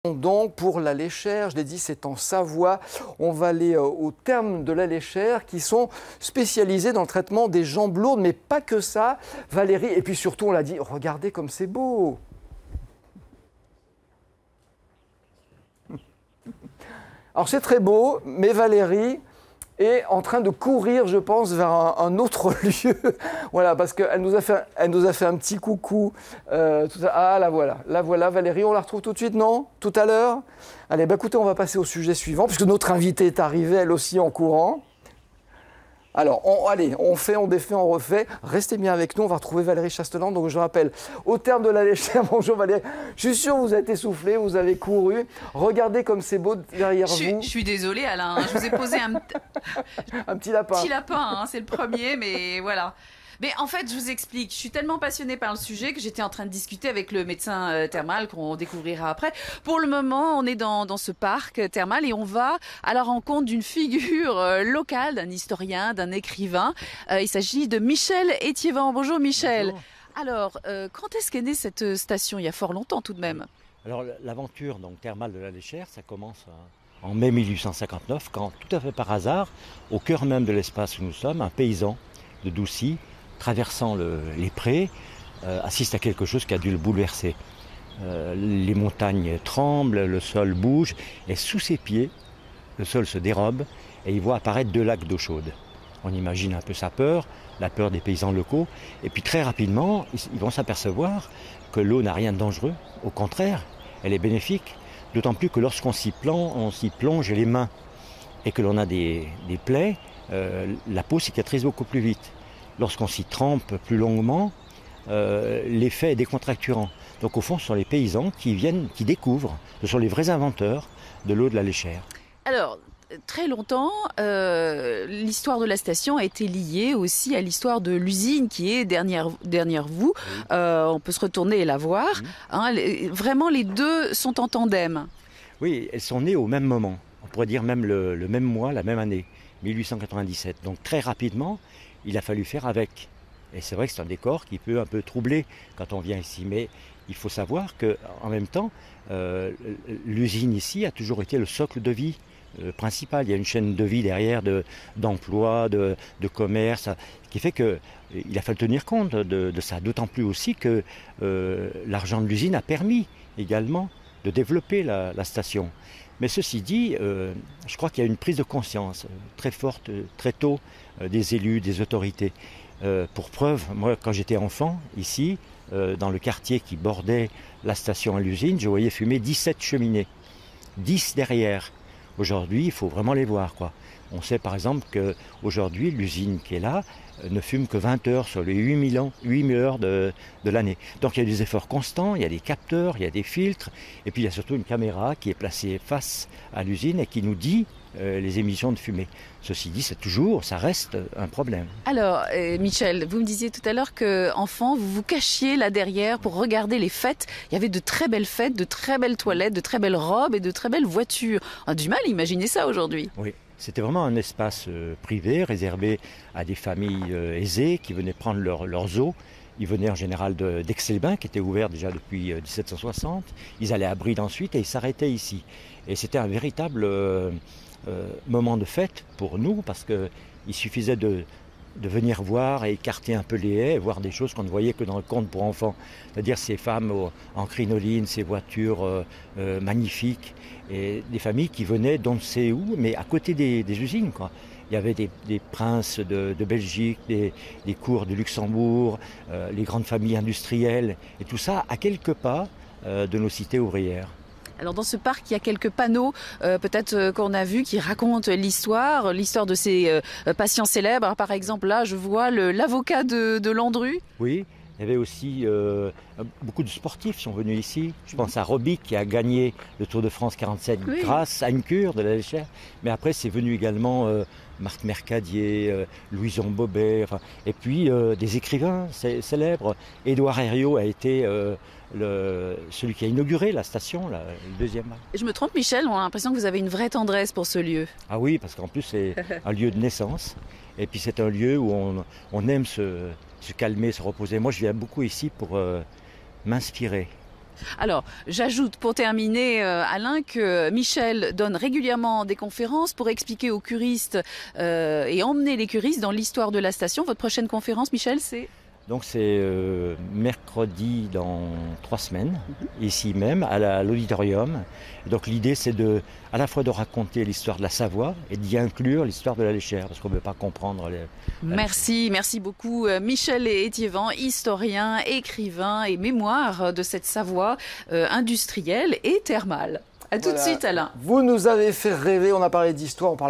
Donc pour la Léchère, je l'ai dit, c'est en Savoie. On va aller au terme de la Léchère qui sont spécialisés dans le traitement des jambes lourdes, mais pas que ça, Valérie. Et puis surtout, on l'a dit, regardez comme c'est beau. Alors c'est très beau, mais Valérie est en train de courir, je pense, vers un autre lieu. Voilà, parce qu'elle nous a fait un petit coucou. Ah, la voilà, Valérie, on la retrouve tout de suite, non? Tout à l'heure? Allez, bah, écoutez, on va passer au sujet suivant, puisque notre invitée est arrivée, elle aussi, en courant. Alors, allez, on fait, on défait, on refait. Restez bien avec nous, on va retrouver Valérie Chastelan. Donc, je rappelle, au terme de la Léchère, bonjour Valérie. Je suis sûr que vous êtes essoufflée, vous avez couru. Regardez comme c'est beau derrière vous. Je suis désolée, Alain. Je vous ai posé un petit lapin. Petit lapin, hein, c'est le premier, mais voilà. Mais en fait, je vous explique, je suis tellement passionnée par le sujet que j'étais en train de discuter avec le médecin thermal qu'on découvrira après. Pour le moment, on est dans ce parc thermal et on va à la rencontre d'une figure locale, d'un historien, d'un écrivain. Il s'agit de Michel Étiévant. Bonjour Michel. Bonjour. Alors, quand est-ce qu'est née cette station? Il y a fort longtemps tout de même. Alors l'aventure thermale de la Léchère, ça commence en mai 1859, quand tout à fait par hasard, au cœur même de l'espace où nous sommes, un paysan de Doucy, traversant les prés, assiste à quelque chose qui a dû le bouleverser. Les montagnes tremblent, le sol bouge, et sous ses pieds, le sol se dérobe, et il voit apparaître 2 lacs d'eau chaude. On imagine un peu sa peur, la peur des paysans locaux, et puis très rapidement, ils vont s'apercevoir que l'eau n'a rien de dangereux, au contraire, elle est bénéfique, d'autant plus que lorsqu'on s'y plonge les mains, et que l'on a des plaies, la peau cicatrise beaucoup plus vite. Lorsqu'on s'y trempe plus longuement, l'effet est décontracturant. Donc au fond, ce sont les paysans qui découvrent, ce sont les vrais inventeurs de l'eau de la Léchère. Alors, très longtemps, l'histoire de la station a été liée aussi à l'histoire de l'usine qui est derrière vous. Oui. On peut se retourner et la voir. Oui. Hein, vraiment, les deux sont en tandem. Oui, elles sont nées au même moment. On pourrait dire même le même mois, la même année, 1897. Donc très rapidement, il a fallu faire avec. Et c'est vrai que c'est un décor qui peut un peu troubler quand on vient ici. Mais il faut savoir qu'en même temps, l'usine ici a toujours été le socle de vie principal. Il y a une chaîne de vie derrière d'emploi, de commerce, qui fait qu'il a fallu tenir compte de ça. D'autant plus aussi que l'argent de l'usine a permis également de développer la station. Mais ceci dit, je crois qu'il y a une prise de conscience très forte, très tôt, des élus, des autorités. Pour preuve, moi, quand j'étais enfant, ici, dans le quartier qui bordait la station à l'usine, je voyais fumer 17 cheminées, 10 derrière. Aujourd'hui, il faut vraiment les voir, quoi. On sait par exemple qu'aujourd'hui, l'usine qui est là ne fume que 20 heures sur les 8000 heures de l'année. Donc il y a des efforts constants, il y a des capteurs, il y a des filtres, et puis il y a surtout une caméra qui est placée face à l'usine et qui nous dit les émissions de fumée. Ceci dit, ça reste un problème. Alors, Michel, vous me disiez tout à l'heure qu'enfant, vous vous cachiez là derrière pour regarder les fêtes. Il y avait de très belles fêtes, de très belles toilettes, de très belles robes et de très belles voitures. On a du mal à imaginer ça aujourd'hui. Oui. C'était vraiment un espace privé, réservé à des familles aisées qui venaient prendre leurs eaux. Ils venaient en général d'Aix-les-Bains, qui était ouvert déjà depuis 1760. Ils allaient à Bride ensuite et ils s'arrêtaient ici. Et c'était un véritable moment de fête pour nous, parce qu'il suffisait de venir voir et écarter un peu les haies, et voir des choses qu'on ne voyait que dans le conte pour enfants. C'est-à-dire ces femmes en crinoline, ces voitures magnifiques, et des familles qui venaient d'on ne sait où, mais à côté des usines, quoi. Il y avait des princes de Belgique, des cours de Luxembourg, les grandes familles industrielles, et tout ça à quelques pas de nos cités ouvrières. Alors dans ce parc, il y a quelques panneaux, peut-être qu'on a vu, qui racontent l'histoire de ces patients célèbres. Alors, par exemple, là, je vois l'avocat de Landru. Oui, il y avait aussi beaucoup de sportifs qui sont venus ici. Je pense à Robic qui a gagné le Tour de France 47 oui. Grâce à une cure de la Léchère. Mais après, c'est venu également Marc Mercadier, Louison Bobet, et puis des écrivains célèbres. Édouard Herriot a été celui qui a inauguré la station, le deuxième. Je me trompe, Michel, on a l'impression que vous avez une vraie tendresse pour ce lieu. Ah oui, parce qu'en plus c'est un lieu de naissance, et puis c'est un lieu où on aime se calmer, se reposer. Moi je viens beaucoup ici pour m'inspirer. Alors, j'ajoute pour terminer, Alain, que Michel donne régulièrement des conférences pour expliquer aux curistes et emmener les curistes dans l'histoire de la station. Votre prochaine conférence, Michel, c'est? Donc c'est mercredi dans 3 semaines, ici même, à l'auditorium. Donc l'idée c'est à la fois de raconter l'histoire de la Savoie et d'y inclure l'histoire de la Léchère, parce qu'on ne peut pas comprendre. Merci beaucoup Michel Étiévant, historien, écrivain et mémoire de cette Savoie industrielle et thermale. À tout de suite Alain. Vous nous avez fait rêver, on a parlé d'histoire, on parle